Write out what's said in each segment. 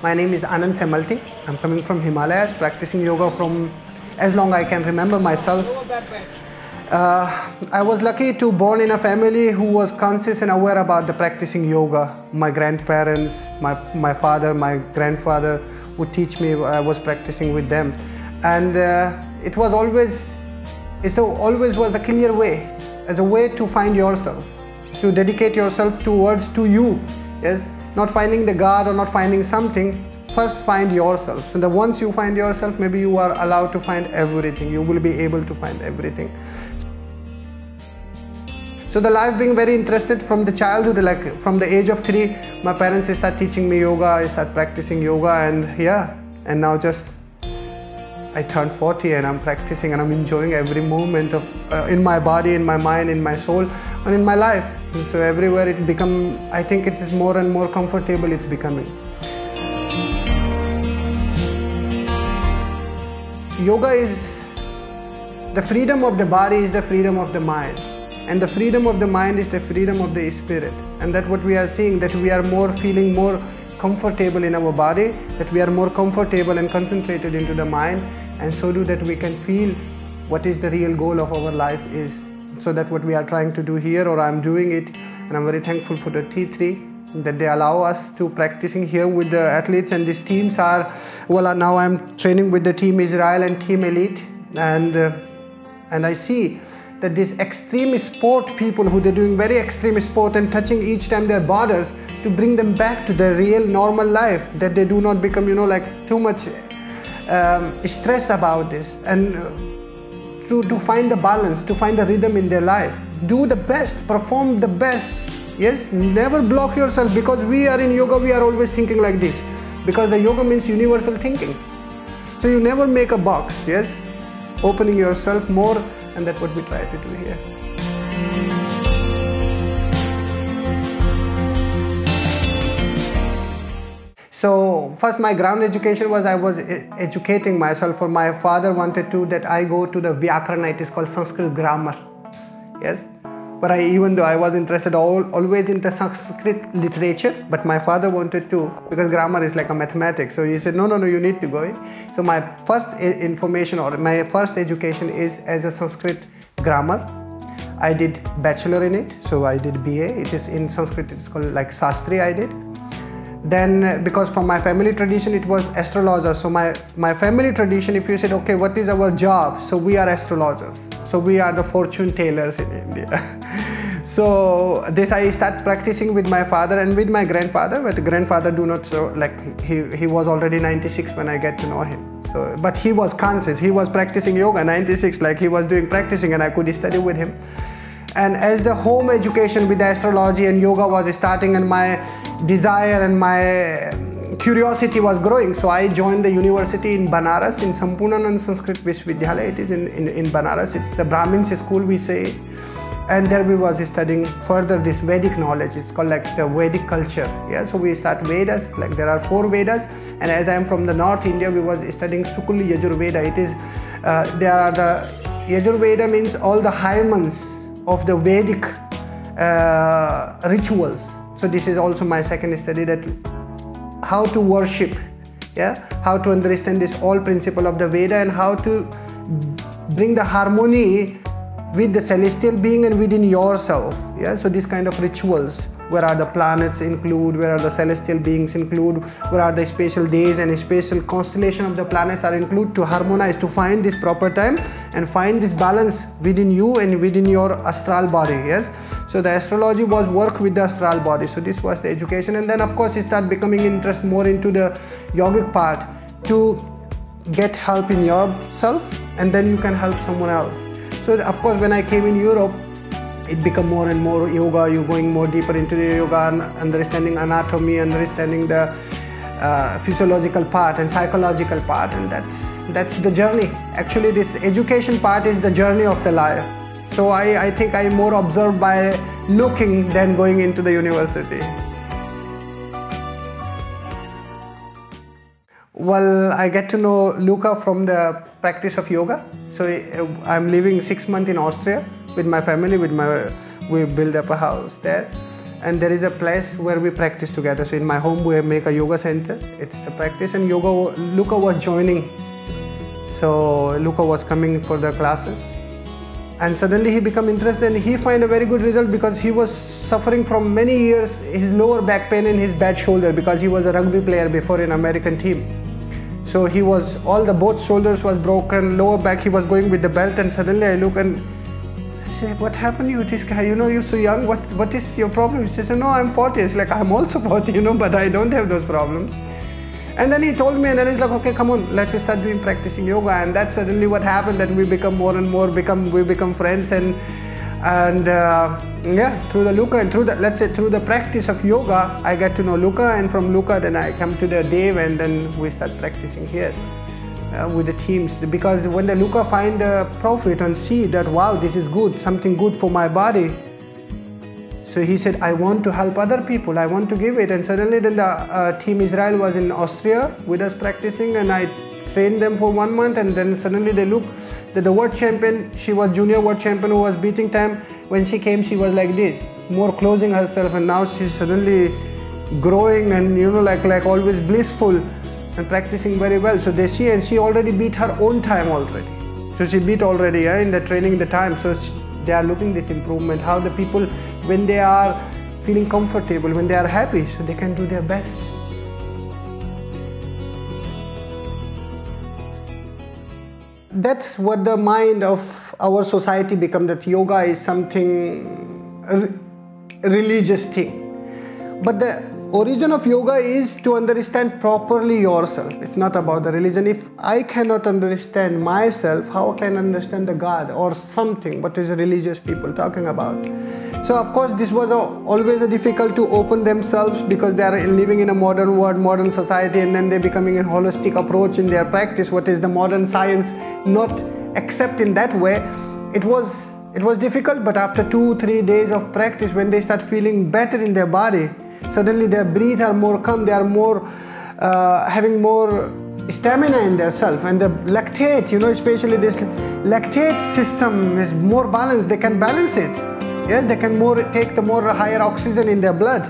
My name is Anand Semalty. I'm coming from Himalayas, practicing yoga from as long I can remember myself. I was lucky to born in a family who was conscious and aware about the practicing yoga. My grandparents, my father, my grandfather would teach me. I was practicing with them, and it always was a clear way, as a way to find yourself, to dedicate yourself to you. Yes, not finding the God or not finding something. First find yourself. So once you find yourself, maybe you are allowed to find everything. You will be able to find everything. So the life being very interested from the childhood, like from the age of 3, my parents start teaching me yoga. I start practicing yoga, and and now I turned 40 and I'm practicing and I'm enjoying every moment of in my body, in my mind, in my soul, and in my life. And so everywhere I think it is more and more comfortable it's becoming. Yoga is the freedom of the body, is the freedom of the mind. And the freedom of the mind is the freedom of the spirit. And that's what we are seeing, that we are feeling more comfortable in our body, that we are more comfortable and concentrated into the mind, and so that we can feel what is the real goal of our life is. So that's what we are trying to do here, or I'm doing it, and I'm very thankful for the T3 that they allow us to practicing here with the athletes. And these teams are, now I'm training with the Team Israel and Team Elite, and I see that these extreme sport people who they're doing very extreme sport and touching each time their borders to bring them back to their real normal life, that they do not become like too much stressed about this, and to find the balance, to find the rhythm in their life. Do the best, perform the best. Yes, never block yourself, because we are in yoga, we are always thinking like this, because the yoga means universal thinking. So you never make a box. Yes, opening yourself more. And that's what we try to do here. So first my ground education was, I was educating myself, for my father wanted that I go to the Vyakarana, it is called Sanskrit Grammar. Yes, but even though I was interested always in the Sanskrit literature, but my father wanted to, because grammar is like a mathematics. So he said, no, you need to go in. So my first information or my first education is as a Sanskrit grammar. I did bachelor in it, so I did BA. It is in Sanskrit, it's called like Sastri I did. Then because from my family tradition it was astrologer. So my family tradition, if you said, okay, what is our job? So we are astrologers. So we are the fortune tellers in India. So this I start practicing with my father and with my grandfather, but the grandfather do not, so like he was already 96 when I get to know him. So, but he was conscious, he was practicing yoga 96, like he was practicing, and I could study with him. And as the home education with the astrology and yoga was starting, and my desire and my curiosity was growing, so I joined the university in Banaras, in Sampurnanand Sanskrit University. It is in Banaras. It's the Brahmins school, we say. And there we was studying further this Vedic knowledge. It's called like the Vedic culture. Yeah, so we start Vedas, like there are 4 Vedas. And as I am from the North India, we was studying Sukul Yajurveda. It is, there are the, Yajurveda means all the hymens of the Vedic rituals. So this is also my second study, that how to worship, how to understand this all principle of the Veda, and how to bring the harmony with the celestial being and within yourself. So these kind of rituals, where are the planets include, where are the celestial beings include, where are the special days and special constellation of the planets are include, to harmonize, to find this proper time and find this balance within you and within your astral body. Yes, so the astrology was work with the astral body. So this was the education, and then of course you start becoming interest more into the yogic part, to get help in yourself, and then you can help someone else. So of course when I came in Europe, it became more and more yoga. You're going more deeper into the yoga, and understanding anatomy, understanding the physiological part and psychological part, and that's the journey. Actually this education part is the journey of the life. So I think I more observed by looking than going into the university. Well, I get to know Luca from the practice of yoga. So I'm living 6 months in Austria with my family, we built up a house there. and there is a place where we practice together. So in my home we make a yoga center. It's a practice, and Luca was joining. So Luca was coming for the classes, and suddenly he became interested, and he find a very good result because he was suffering from many years his lower back pain and his bad shoulder, because he was a rugby player before in American team. So he was, both shoulders was broken, lower back, he was going with the belt, and suddenly I look and I say, what happened to you, this guy, you're so young, what is your problem? He says, no, I'm 40. It's like, I'm also 40, but I don't have those problems. And then he told me, and then he's like, okay, come on, let's start practicing yoga. And that's suddenly what happened, that we become more and more, we become friends, and yeah, through the Luca and through the practice of yoga, I get to know Luca, and from Luca then I come to the Dev, and then we start practicing here with the teams. Because when the Luca find the profit and see that, wow, this is good, something good for my body, so he said, I want to help other people, I want to give it. And suddenly then the team Israel was in Austria with us practicing, and I trained them for 1 month, and then suddenly they look that the world champion, she was junior world champion who was beating time. When she came, she was like this, more closing herself, and now she's suddenly growing and like always blissful and practicing very well. So they see, and she already beat her own time already. So she beat already in the training the time. So they are looking this improvement, how the people, when they are feeling comfortable, when they are happy, so they can do their best. That's what the mind of our society become, that yoga is something religious thing. But the origin of yoga is to understand properly yourself. It's not about the religion. If I cannot understand myself, how can I understand the God or something? What is the religious people talking about? So of course this was always difficult to open themselves, because they are living in a modern world, modern society, and then they're becoming a holistic approach in their practice. What is the modern science not accept in that way? It was difficult, but after 2-3 days of practice, when they start feeling better in their body, suddenly their breath are more calm, they are more having more stamina in their self, and the lactate, especially this lactate system is more balanced. They can balance it. Yes, they can take the more higher oxygen in their blood.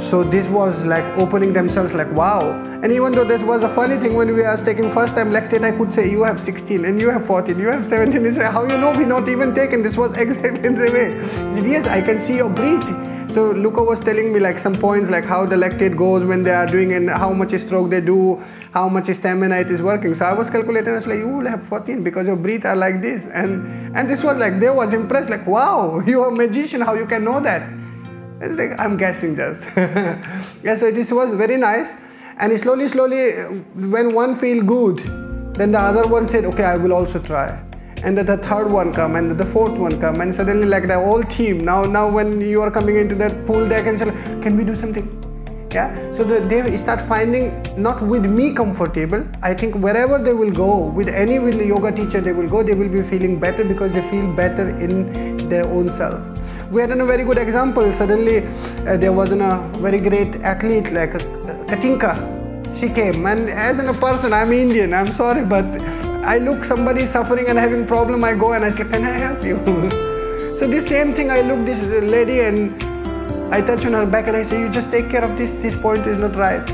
So this was like opening themselves, like wow. And even though this was a funny thing, when we were taking first time lactate, I could say, you have 16 and you have 14, you have 17. He said, how we not even taken? This was exactly the way. He said, yes, I can see your breathing. So Luca was telling me like some points, like how the lactate goes when they are doing, and how much stroke they do, how much stamina it is working. So I was calculating, I was like, you will have 14 because your breath are like this. And this was like, they was impressed, like, wow, you are a magician, how you can know that? It's like, I'm guessing just. Yeah, so this was very nice. And slowly, when one feel good, then the other one said, okay, I will also try. And then the third one come, and the fourth one come, and suddenly like the whole team, now when you are coming into that pool, they can say, can we do something? Yeah, so they start finding not with me comfortable. I think wherever they will go, with any yoga teacher they will go, they will be feeling better, because they feel better in their own self. We had a very good example. Suddenly there was a very great athlete like Katinka. She came, and as a person, I'm Indian, I'm sorry, but I look somebody suffering and having problem, I go and I say, can I help you? So this same thing, I look this lady and I touch on her back and I say, you just take care of this point is not right.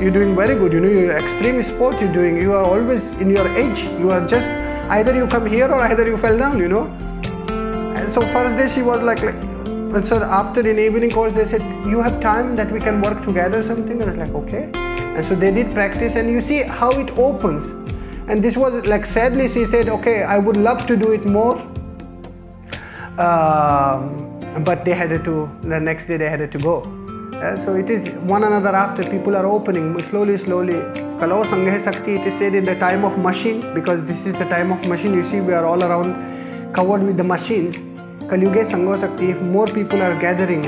You're doing very good, you're extreme sport you're doing, you are always in your edge, you are just, either you come here or either you fell down, And so first day she was like, and so after in evening course they said, you have time that we can work together something? And I was like, okay. And so they did practice, and you see how it opens. And this was like, sadly she said, okay, I would love to do it more. But they had to, the next day they had to go. So it is one another after, people are opening slowly. Kalau Sanghe Sakti, it is said in the time of machine, because this is the time of machine. You see, we are all around covered with the machines. Kalyuge Sangho Sakti, if more people are gathering,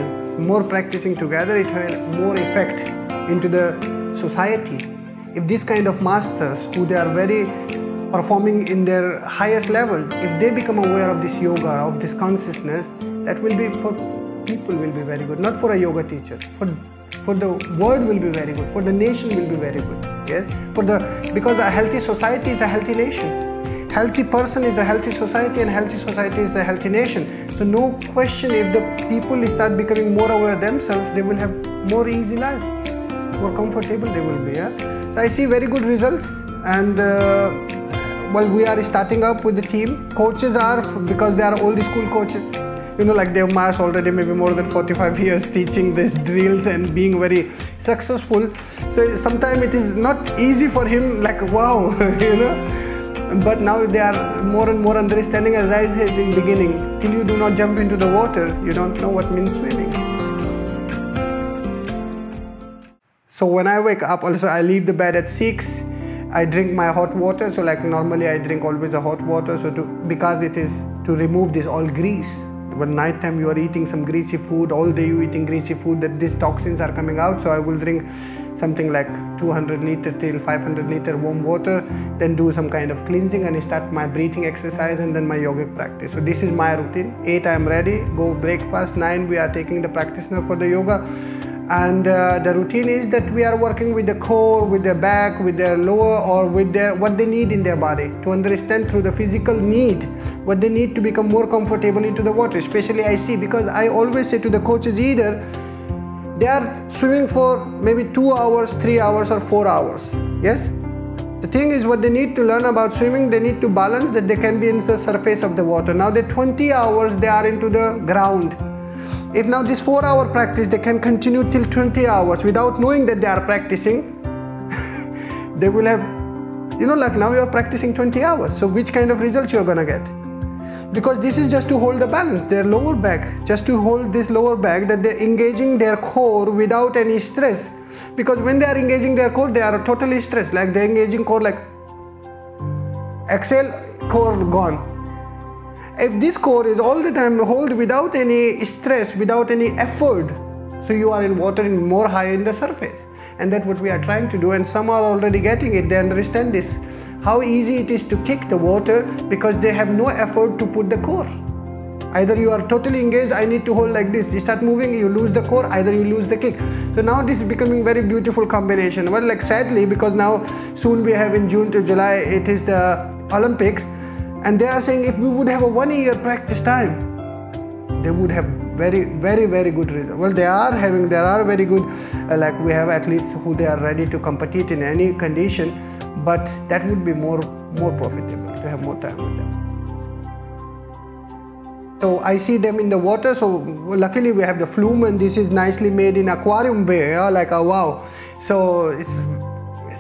more practicing together, it will have more effect into the society. If this kind of masters, who they are very performing in their highest level, if they become aware of this yoga, of this consciousness, that will be for people will be very good, not for a yoga teacher. For the world will be very good, for the nation will be very good. Yes, because a healthy society is a healthy nation. Healthy person is a healthy society, and healthy society is the healthy nation. So no question, if the people start becoming more aware themselves, they will have more easy life, more comfortable they will be. Yeah? So I see very good results, and well, we are starting up with the team. Coaches are, because they are old school coaches, you know, like they have marched already maybe more than 45 years teaching these drills and being very successful. So sometimes it is not easy for him, like wow, you know. But now they are more and more understanding, as I said in the beginning, till you do not jump into the water, you don't know what means swimming. So when I wake up, also I leave the bed at 6, I drink my hot water. So like normally I drink always a hot water, so because it is to remove this all grease. When night time you are eating some greasy food, all day you eating greasy food, that these toxins are coming out. So I will drink something like 200 liter till 500 liter warm water, then do some kind of cleansing and start my breathing exercise and then my yogic practice. So this is my routine. 8 I am ready, go breakfast. 9 we are taking the practitioner for the yoga. And the routine is that we are working with the core, with their back, with their lower, or with their what they need in their body, to understand through the physical need what they need to become more comfortable into the water. Especially I see, because I always say to the coaches, either they are swimming for maybe 2 hours, 3 hours or 4 hours. Yes? The thing is, what they need to learn about swimming, they need to balance that they can be in the surface of the water. Now the 20 hours they are into the ground. If now this 4-hour practice, they can continue till 20 hours without knowing that they are practicing, they will have, you know, like now you are practicing 20 hours. So which kind of results you are going to get? Because this is just to hold the balance, their lower back, just to hold this lower back, that they're engaging their core without any stress. Because when they are engaging their core, they are totally stressed, like they're engaging core, like exhale, core gone. If this core is all the time hold without any stress, without any effort, so you are in water in more high in the surface. And that's what we are trying to do, and some are already getting it, they understand this. How easy it is to kick the water, because they have no effort to put the core. Either you are totally engaged, I need to hold like this, you start moving, you lose the core, either you lose the kick. So now this is becoming very beautiful combination. Well, like sadly, because now soon we have in June to July, it is the Olympics. And they are saying if we would have a 1 year practice time, they would have very good results. Well, there are very good, like we have athletes who they are ready to compete in any condition, but that would be more profitable to have more time with them. So I see them in the water. So luckily we have the flume, and this is nicely made in aquarium bay, yeah? Like a wow. So it's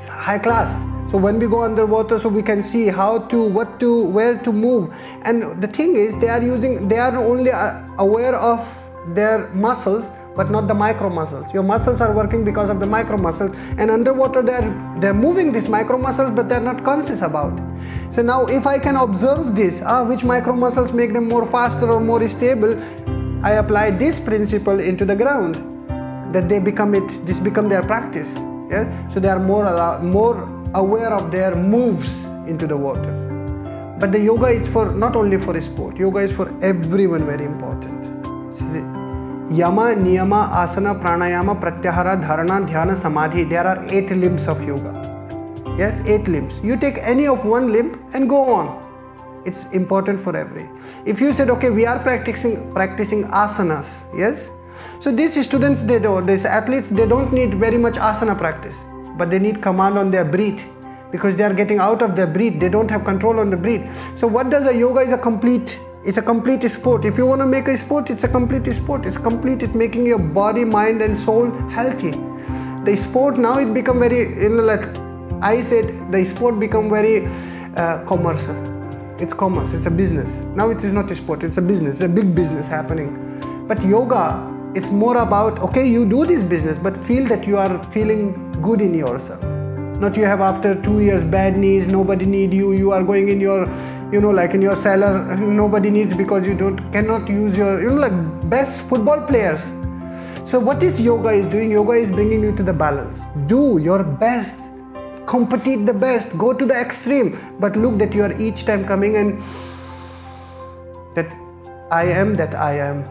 high class. So when we go underwater, so we can see how to, where to move. And the thing is, they are only aware of their muscles, but not the micro muscles. Your muscles are working because of the micro muscles, and underwater they're moving these micro muscles, but they're not conscious about. So now if I can observe this, which micro muscles make them more faster or more stable, I apply this principle into the ground, that this become their practice. Yes? So they are more aware of their moves into the water. But the yoga is for not only for sport, yoga is for everyone, very important. Yama, Niyama, Asana, Pranayama, Pratyahara, Dharana, Dhyana, Samadhi. There are 8 limbs of yoga. Yes, 8 limbs. You take any of one limb and go on. It's important for every. If you said, okay, we are practicing asanas, yes? So these students, these athletes, they don't need very much asana practice, but they need command on their breath, because they are getting out of their breath. They don't have control on the breath. So what does a yoga is it's a complete sport. If you want to make a sport, it's a complete sport. It's complete. It's making your body, mind and soul healthy. The sport now, it become very, you know, like I said, the sport become very commercial. It's commerce, it's a business. Now it is not a sport, it's a business, it's a big business happening. But yoga, it's more about, okay, you do this business, but feel that you are feeling good in yourself. Not you have after 2 years bad knees, nobody need you, you are going in your, you know, like in your cellar, nobody needs because you cannot use your, you know, like best football players. So what is yoga is doing? Yoga is bringing you to the balance. Do your best, compete the best, go to the extreme, but look that you are each time coming and that I am that I am.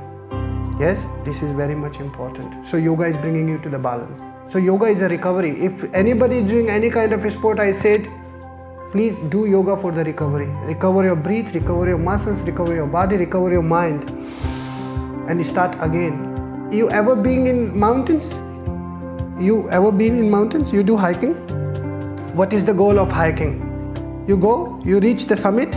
Yes, this is very much important. So yoga is bringing you to the balance. So yoga is a recovery. If anybody is doing any kind of sport, I said, please do yoga for the recovery. Recover your breath, recover your muscles, recover your body, recover your mind, and start again. You ever been in mountains? You ever been in mountains? You do hiking? What is the goal of hiking? You go, you reach the summit,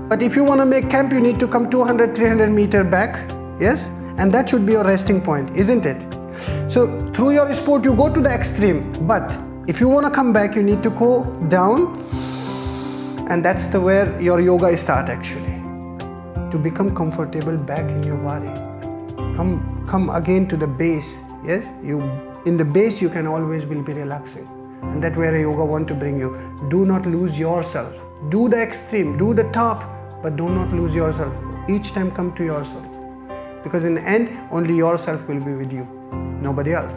but if you want to make camp, you need to come 200, 300 meters back, yes? And that should be your resting point, isn't it? So through your sport, you go to the extreme, but if you want to come back, you need to go down, and that's where your yoga starts actually. To become comfortable back in your body. Come again to the base, yes? In the base, you can always will be relaxing. And that's where yoga want to bring you. Do not lose yourself. Do the extreme, do the top, but do not lose yourself. Each time come to yourself. Because in the end, only yourself will be with you, nobody else.